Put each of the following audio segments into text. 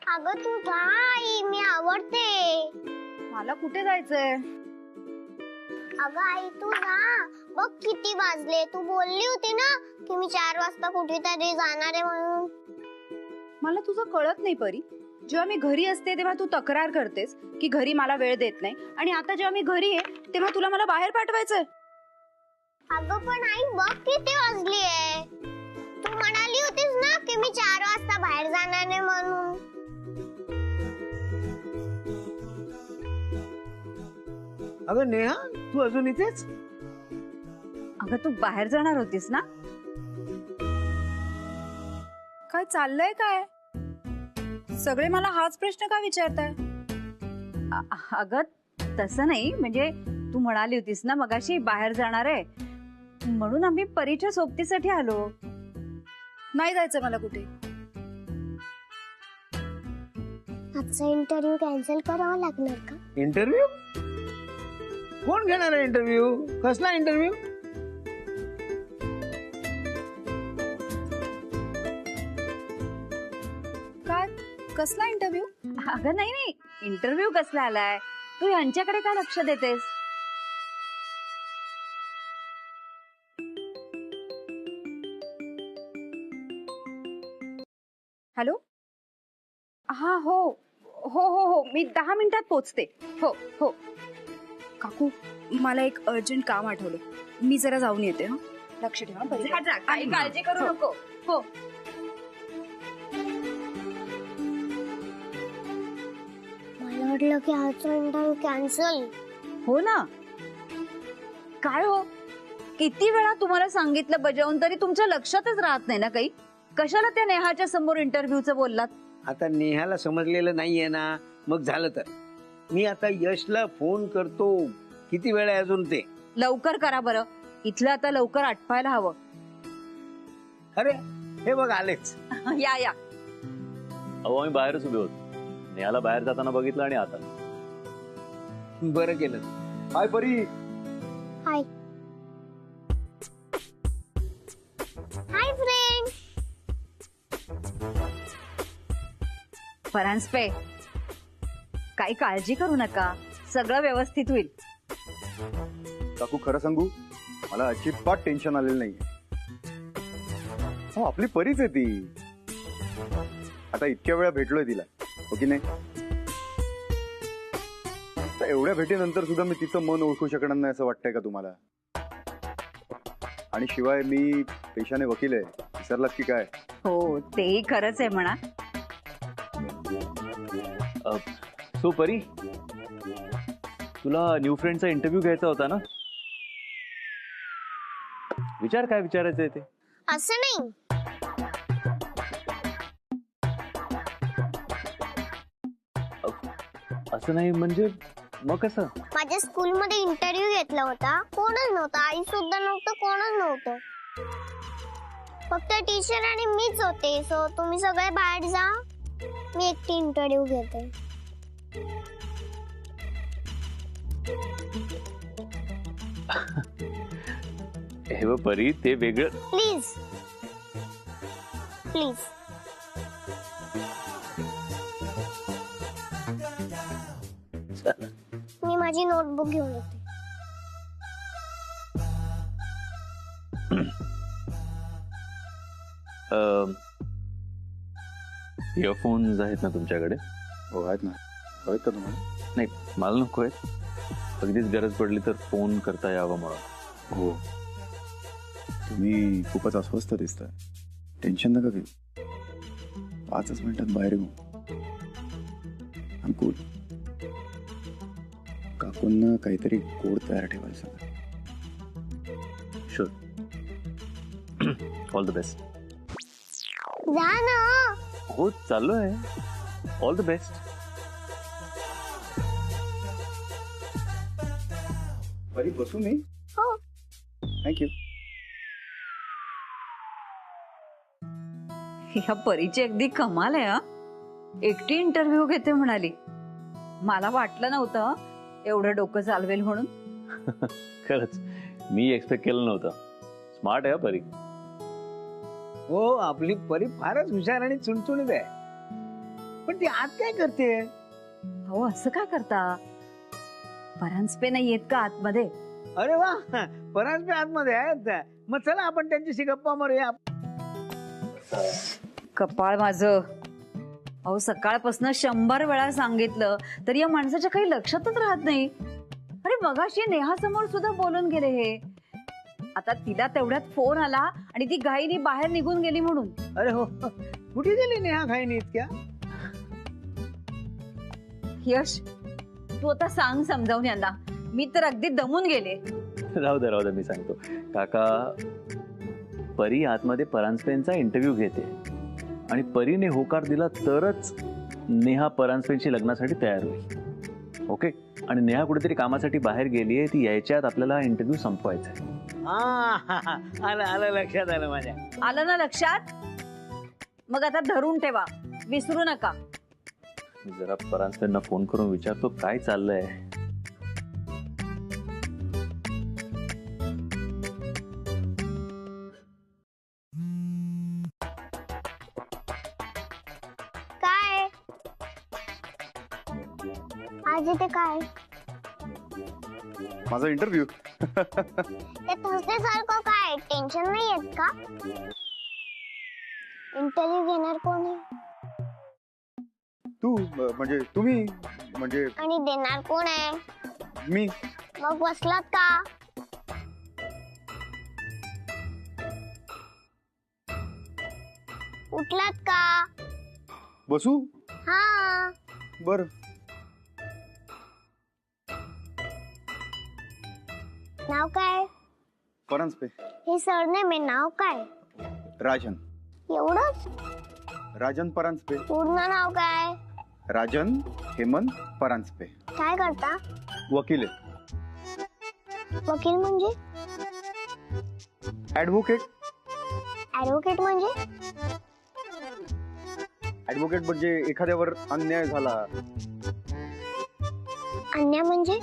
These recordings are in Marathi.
अगं तू जा आई, मी आवडते. मला कुठे जायचंय? अगं आई तू जा. बघ किती वाजले. तू बोलली होती ना की मी 4 वाजता कुठेतरी जाणार आहे म्हणून. मला तुझं कळत नाही परी. जेव्हा मी घरी असते तेव्हा तू तक्रार करतेस की घरी मला वेळ देत नाही, आणि आता जेव्हा मी घरी आहे तेव्हा तुला मला बाहेर पाठवायचंय. अगं पण आई बघ किती वाजली आहे. तू म्हणाली होतीस ना की मी 4 वाजता बाहेर जाणार आहे म्हणून. अगं नेहा, तू अजून इथेच? अगं तू बाहेर जाणार होतीस ना? काय चाललंय काय? सगळे मला हाच प्रश्न का विचारताय? अगं तसं नाही, म्हणजे तू म्हणाली होतीस ना मगाशी बाहेर जाणार आहे, म्हणून आम्ही परीच्या सोबतीसाठी आलो. नाही जायचं मला कुठे. आजचा इंटरव्ह्यू कॅन्सल करावा लागणार का? इंटरव्ह्यू? कोण घेणार आहे इंटरव्ह्यू? कसला इंटरव्ह्यू? काय? कसला इंटरव्ह्यू? अगं नाही नाही, इंटरव्ह्यू कसला आलाय? तू यांच्याकडे काय लक्ष देतेस? हॅलो. हा हो हो हो हो, मी 10 मिनिटात पोचते. हो हो. काकू, मला एक अर्जंट काम आठवलं, मी जरा जाऊन येते. हा, लक्ष ठेवा. काही काळजी करू नको. हो. मला वाटलं की आजचा इंटरव्ह्यू कॅन्सल. हो ना. काय हो, किती वेळा तुम्हाला सांगितलं बजावून तरी तुमच्या लक्षातच राहत नाही ना काही? कशाला त्या नेहाच्या समोर इंटरव्ह्यूचं बोललात? आता नेहाला समजलेलं नाहीये ना, मग झालं तर मी आता यशला फोन करतो. किती वेळ आहे अजून? ते लवकर करा बरं, इथलं आता लवकर आटपायला हवं. अरे हे बघ आलेच. या या. अहो आम्ही बाहेरच उभे होतो. नेहाला बाहेर जाताना बघितलं आणि आता. बरं केलं. हाय परी. हाय हाय फ्रेंड. परांजपे, काही काळजी करू नका, सगळं व्यवस्थित होईल. काकू खरं सांगू, मला अजिबात टेन्शन आलेलं नाही. हो, आपली परीच आहे ती. आता इतक्या वेळा भेटलोय तिला, हो की नाही? तर एवढ्या भेटीनंतर सुद्धा मी तिचं मन ओळखू शकणार नाही असं वाटतंय का तुम्हाला? आणि शिवाय मी पेशाने वकील आहे, विसरलात की काय? हो, तेही खरंच आहे म्हणा. सो परी, तुला न्यू फ्रेंडचा इंटरव्ह्यू घ्यायचा होता ना? विचार काय विचारायचंय ते. असं नाही, असं नाही म्हणजे मग कसं? माझ्या स्कूलमध्ये इंटरव्ह्यू घेतला होता. कोणच नव्हतं, आई सुद्धा नव्हतं, कोणच नव्हतं. फक्त टीचर आणि मीच होते. सो तुम्ही सगळे बाहेर जा, मी एकटी इंटरव्ह्यू घेते. हे बघ परी, ते वेगळं. Please please. मी माझी नोटबुक घेऊन येते. इयरफोन्स आहेत ना तुमच्याकडे? हो आहेत ना. हवेत का तुम्हाला? नाही, मला नको आहेत. अगदीच गरज पडली तर फोन करता यावं म्हणून. हो, तुम्ही खूपच अस्वस्थ दिसताय. टेन्शन नका घेऊ, 5 मिनिटात बाहेर येऊ. कूल. काकूंना काहीतरी कोड तयार ठेवायला सांगा. शुअर. All the best. जा ना. हो चाललोय. All the best. परी बसू मी? हो. थँक्यू. ह्या परीची अगदी कमाल आहे. हा, एकटी इंटरव्ह्यू घेते म्हणाली. मला वाटलं नव्हतं एवढं डोकं चालवेल म्हणून. खरंच मी एक्सपेक्ट केलं नव्हतं. स्मार्ट आहे परी. हो, आपली परी फारच हुशार आणि चुणचुणीत आहे. पण ती आत काय करते? हो असं काय करता? परांजपे नाही येत का आतमध्ये? अरे वा, परांजपे आतमध्ये आहेत. मग चला आपण त्यांच्याशी गप्पा मारूया. कपाळ माझं. अहो सकाळपासून 100 वेळा सांगितलं तरी या माणसाच्या काही लक्षातच राहत नाही. अरे मगाशी नेहासमोर सुद्धा बोलून गेले हे. आता तिला तेवढ्यात फोन आला आणि ती घाईने बाहेर निघून गेली म्हणून. अरे हो, कुठे गेली नेहा घाईने इतक्या? यश तू आता सांग समजावून यांना. मी तर अगदी दमून गेले. राहू दे मी सांगतो. काका, परी आतमध्ये परांजपेंचा इंटरव्ह्यू घेते आणि परीने होकार दिला तरच नेहा परांजपेंशी लग्नासाठी तयार होईल. ओके? आणि नेहा कुठेतरी कामासाठी बाहेर गेली आहे. ती यायच्यात आपल्याला इंटरव्ह्यू संपवायचा आहे. आलं लक्षात आलं माझ्या. आलं ना लक्षात? मग आता धरून ठेवा, विसरू नका. मी जरा परांजपेंना फोन करून विचारतो काय चाललंय. काय आज इथे काय? माझा इंटरव्ह्यू. ते थर्सडे सारखं काय टेन्शन नाही येत का? इंटरव्ह्यू घेणार कोण आहे? तू म्हणजे तुम्ही म्हणजे आणि देणार कोण आहे? मी. मग बसलात का? उठलात का? बसू? हा. बर. नाव काय? परांजपे. हे सरनेम आहे. नाव काय? राजन. एवढंच? राजन परांजपे. पूर्ण नाव काय? राजन हेमंत परांजपे. काय करता? वकील आहे. वकील म्हणजे? ऍडव्होकेट. ऍडव्होकेट म्हणजे? ऍडव्होकेट म्हणजे एखाद्यावर अन्याय झाला. अन्याय म्हणजे?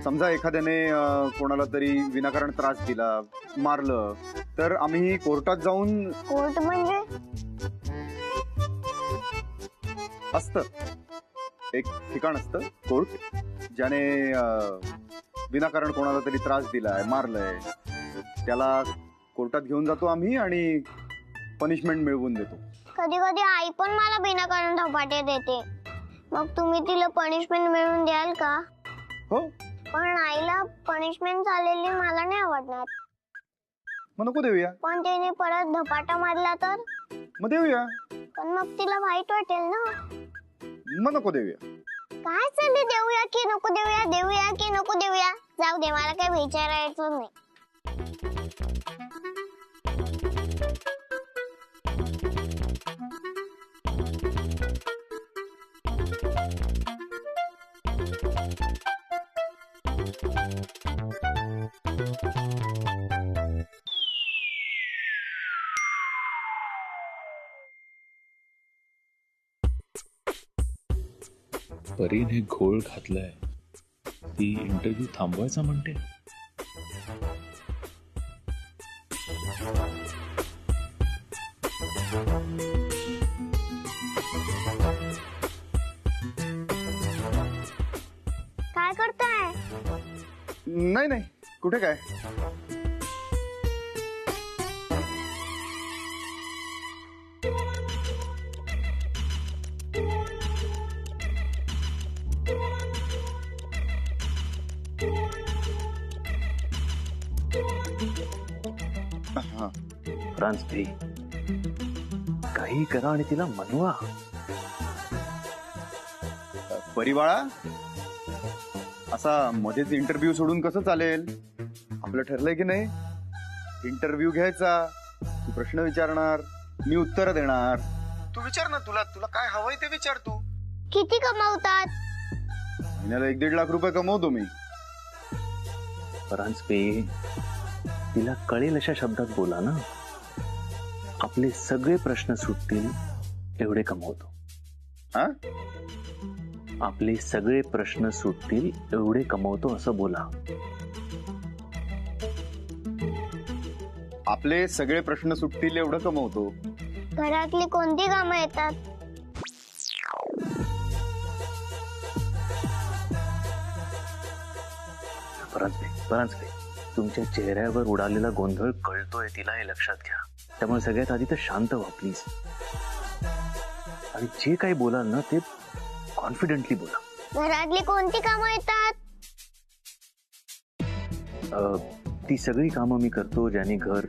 समजा एखाद्याने कोणाला तरी विनाकारण त्रास दिला, मारलं, तर आम्ही कोर्टात जाऊन. कोर्ट म्हणजे? असतं एक ठिकाण असतं कोर्ट, ज्याने विनाकारण कोणाला तरी त्रास दिलाय, मारलंय, त्याला कोर्टात घेऊन जातो आम्ही आणि पनिशमेंट मिळवून देतो. कधी कधी आई पण मला बिनाकारण धपाटे देते. मग तुम्ही तिला पनिशमेंट मिळवून द्याल का? हो. पण आईला पनिशमेंट झालेली मला नाही आवडणार. मग नको देऊया. पण तिने परत धपाटा मारला तर? मग देऊया. पण मग तिला वाईट वाटेल ना. मग नको देऊया. काय चालले, देऊया की नको देऊया, देऊया की नको देऊया? जाऊ दे, मला काही विचारायचं नाही. परीने घोळ घातलाय. ती इंटरव्ह्यू थांबवायचा म्हणते. काय करताय? नाही कुठे काय. परांजपे, काही करा आणि तिला मनवा. परिवाळा, असा मध्येच इंटरव्ह्यू सोडून कसं चालेल? आपलं ठरलंय की नाही? इंटरव्ह्यू घ्यायचा, तू प्रश्न विचारणार, मी उत्तर देणार. तू विचार ना, तुला काय हवंय ते विचार. तू किती कमावतात? महिन्याला 1-1.5 लाख रुपये कमवतो मी. परांजपे, तिला कळेल अशा शब्दात बोला ना. आपले सगळे प्रश्न सुटतील एवढे कमवतो. हा? आपले सगळे प्रश्न सुटतील एवढे कमवतो असं बोला. आपले सगळे प्रश्न सुटतील एवढं कमवतो. घरातली कोणती कामं येतात? परांजपे, तुमच्या चेहऱ्यावर उडालेला गोंधळ कळतोय तिला, हे लक्षात घ्या. त्यामुळे सगळ्यात आधी तर शांत व्हा प्लीज. आणि जे काही बोलाल ना ते कॉन्फिडेंटली बोला. घरातली कोणती कामं येतात? ती सगळी कामं मी करतो ज्याने घर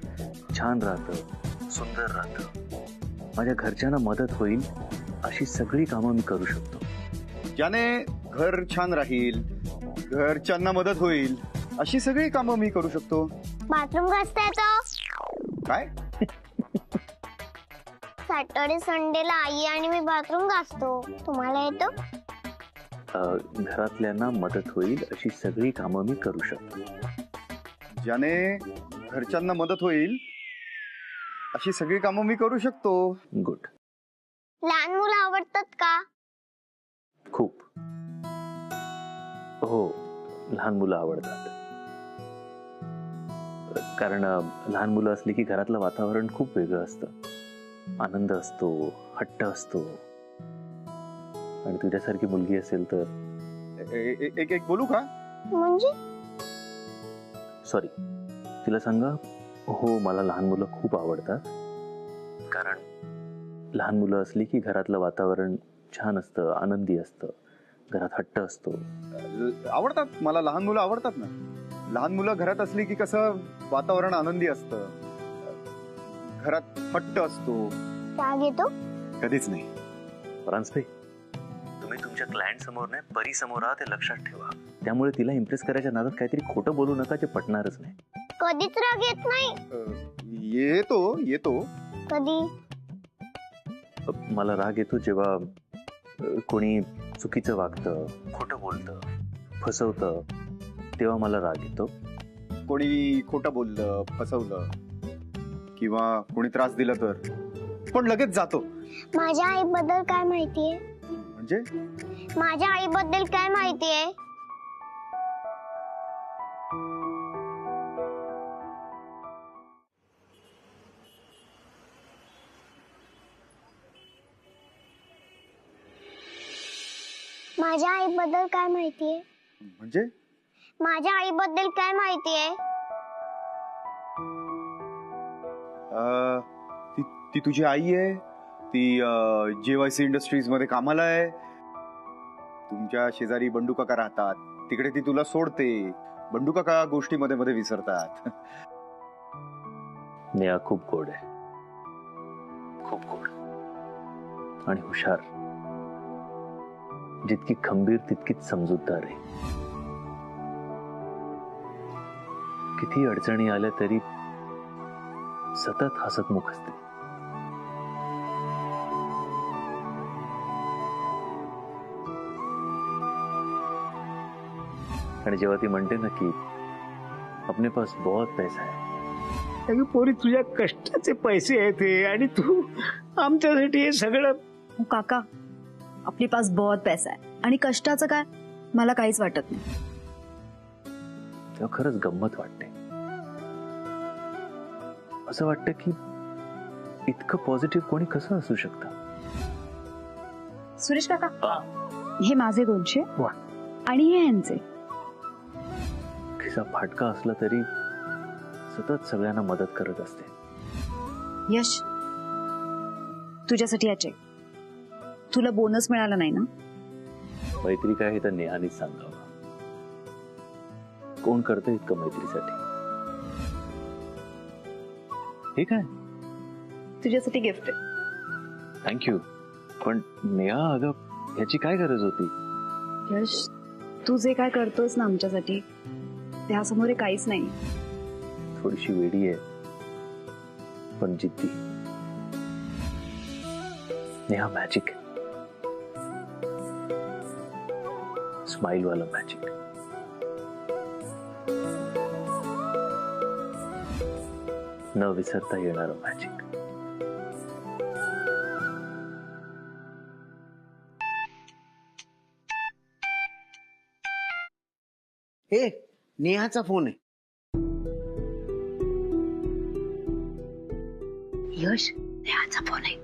छान राहतं, सुंदर राहतं. माझ्या घरच्यांना मदत होईल अशी सगळी कामं मी करू शकतो. ज्याने घर छान राहील, घरच्यांना मदत होईल अशी सगळी कामं मी करू शकतो. बाथरूम घासता येतं? काय? सॅटर्डे संडेला आई आणि मी बाथरूम घासतो. तुम्हाला येतं? घरातल्यांना मदत होईल अशी सगळी कामं मी करू शकतो. ज्याने घरच्यांना मदत होईल अशी सगळी कामं मी करू शकतो. गुड. लहान मुलं आवडतात का? खूप. हो, लहान मुलं आवडतात. कारण लहान मुलं असली की घरातलं वातावरण खूप वेगळं असतं. आनंद असतो, हट्ट असतो. आणि तुझ्यासारखी मुलगी असेल तर एक एक बोलू का? म्हणजे सॉरी, तिला सांगा हो, मला लहान मुलं खूप आवडतात. कारण लहान मुलं असली की घरातलं वातावरण छान असतं, आनंदी असतं, घरात हट्ट असतो. आवडतात मला, लहान मुलं आवडतात ना. लहान मुलं घरात असली की कसं वातावरण आनंदी असतं, घरात हट्ट असतो. राग येतो? कधीच नाही. परांजपे, तुम्ही तुमच्या क्लायंट समोर नाही परी समोर आहात हे लक्षात ठेवा. त्यामुळे तिला इम्प्रेस करायच्या नादात काहीतरी खोटं बोलू नका जे पटणारच नाही. कधीच राग येत नाही. येतो. कधी? मला राग येतो जेव्हा कोणी चुकीचं वागतं, खोटं बोलतं, फसवतं, तेव्हा मला राग येतो. कोणी खोटं बोललं, फसवलं किंवा कोणी त्रास दिला तर पण लगेच जातो. माझ्या आईबद्दल काय माहितीये? म्हणजे माझ्या आईबद्दल काय माहितीये? माझ्या आईबद्दल काय माहितीये? म्हणजे माझ्या आईबद्दल काय माहितीये? ती तुझी आई आहे. ती JYC इंडस्ट्रीज मध्ये कामाला आहे. तुमच्या शेजारी बंडू काका राहतात. तिकडे ती तुला सोडते. बंडू काका गोष्टीमध्ये मध्ये विसरतात. नेहा खूप गोड आहे, खूप गोड आणि हुशार. जितकी खंबीर तितकीच समजूतदार आहे. किती अडचणी आल्या तरी सतत हसतमुख असते. आणि जेव्हा ती म्हणते ना की अपने पास बहुत पैसा है, अगं पोरी, तुझ्या कष्टाचे पैसे आहेत हे, आणि तू आमच्यासाठी हे सगळं. हो काका, आपली पास बहुत पैसा आहे आणि कष्टाचं काय मला काहीच वाटत नाही. तेव्हा खरंच गंमत वाटते. असं वाटतं की इतकं पॉझिटिव्ह कोणी कसं असू शकतं. सुरेश काका, हे माझे 200 वा. आणि हे यांचे. खिसा फाटका असला तरी सतत सगळ्यांना मदत करत असते. यश, तुझ्यासाठी याचे. तुला बोनस मिळाला नाही ना? मैत्री काय हे तर नेहानीच सांगावं. कोण करतं इतकं मैत्रीसाठी? हे काय? तुझ्यासाठी गिफ्ट आहे. थँक्यू. पण नेहा, अगं ह्याची काय गरज होती? यश, तू जे काय करतोस ना आमच्यासाठी त्यासमोर हे काहीच नाही. थोडीशी वेडी आहे पण जिद्दी. नेहा मॅजिक, स्माइल वाला मॅजिक. न विसरता येणारं मॅजिक. हे नेहाचा फोन आहे. यश नेहाचा फोन आहे.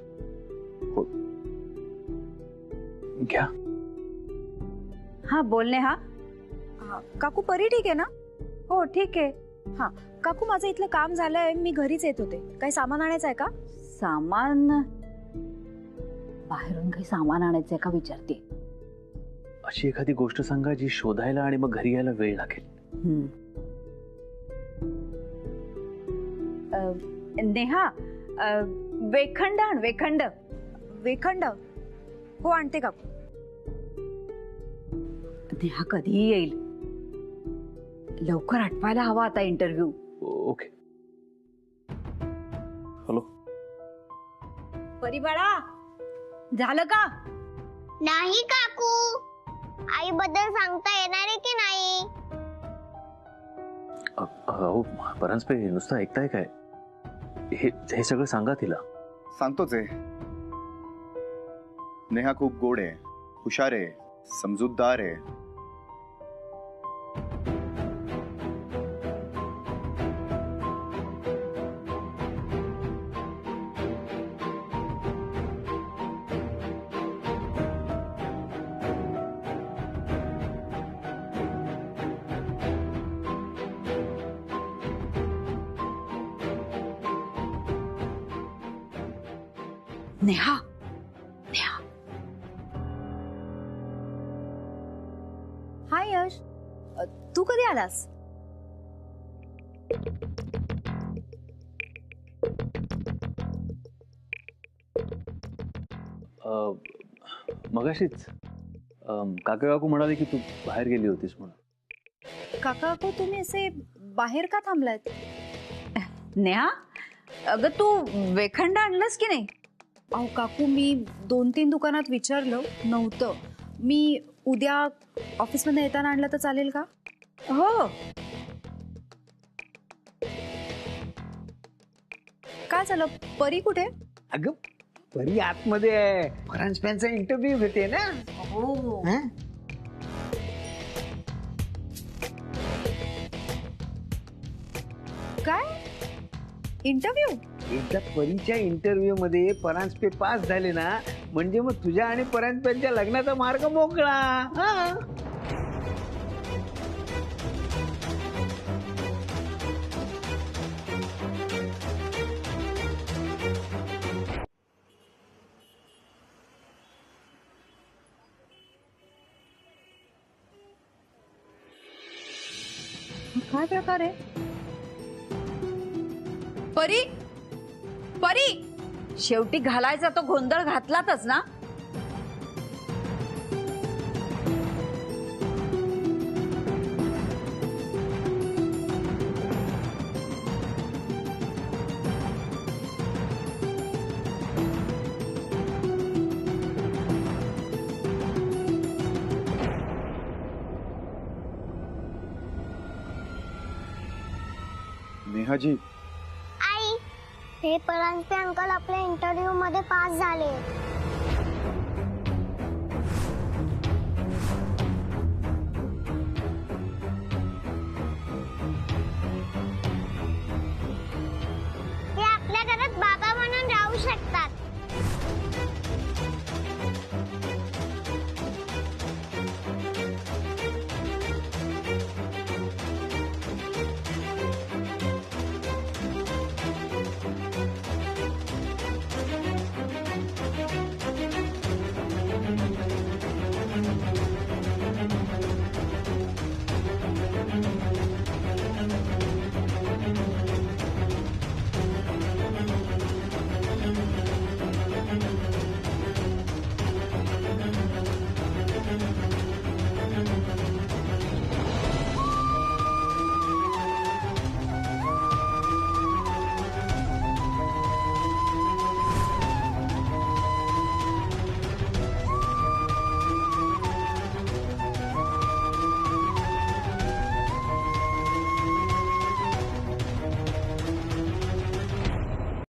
घ्या. हा बोल नेहा. काकू परी ठीक आहे ना? हो ठीक आहे. हा काकू माझं इथलं काम झालंय, मी घरीच येत होते. काही सामान आणायचं आहे का? सामान बाहेरून काही सामान आणायचंय का विचारते. अशी एखादी गोष्ट सांगा जी शोधायला आणि मग घरी यायला वेळ लागेल. नेहा वेखंड आण. वेखंड. वेखंड हो आणते काकू. नेहा कधीही येईल, लवकर आठवायला हवा आता इंटरव्ह्यू. ओके. हॅलो. परी बाळा झालं का? नाही काकू, आई बद्दल सांगता येणार आहे की नाही? हो परांजपे, नुसतं ऐकताय काय? हे सगळं सांगा तिला. सांगतोच आहे. नेहा खूप गोड आहे, हुशार आहे, समजूतदार आहे. नेहा. नेहा. हाय यश, तू कधी आलास? मगाशीच काका काकू म्हणाले की तू बाहेर गेली होतीस म्हणून. काका काकू तुम्ही असे बाहेर का थांबलायत? नेहा अगं तू वेखंड आणलंस की नाही? अहो काकू मी 2-3 दुकानात विचारलं, नव्हतं. मी उद्या ऑफिसमध्ये येताना आणलं तर चालेल का? हो. काय झालं? परी कुठे? अगं परी आतमध्ये आहे, परांजपेंचा इंटरव्ह्यू घेते ना. हो. हं? काय इंटरव्ह्यू? एकदा परीच्या इंटरव्ह्यू मध्ये परांजपे पास झाले ना, म्हणजे मग तुझ्या आणि परांजपेंच्या लग्नाचा मार्ग मोकळा. हा. काय प्रकार आहे? परी. परी शेवटी घालायचा तो गोंधळ घातलातच ना. नेहाजी, आई, हे परांजपे अंकल आपल्या इंटरव्ह्यू मध्ये पास झाले.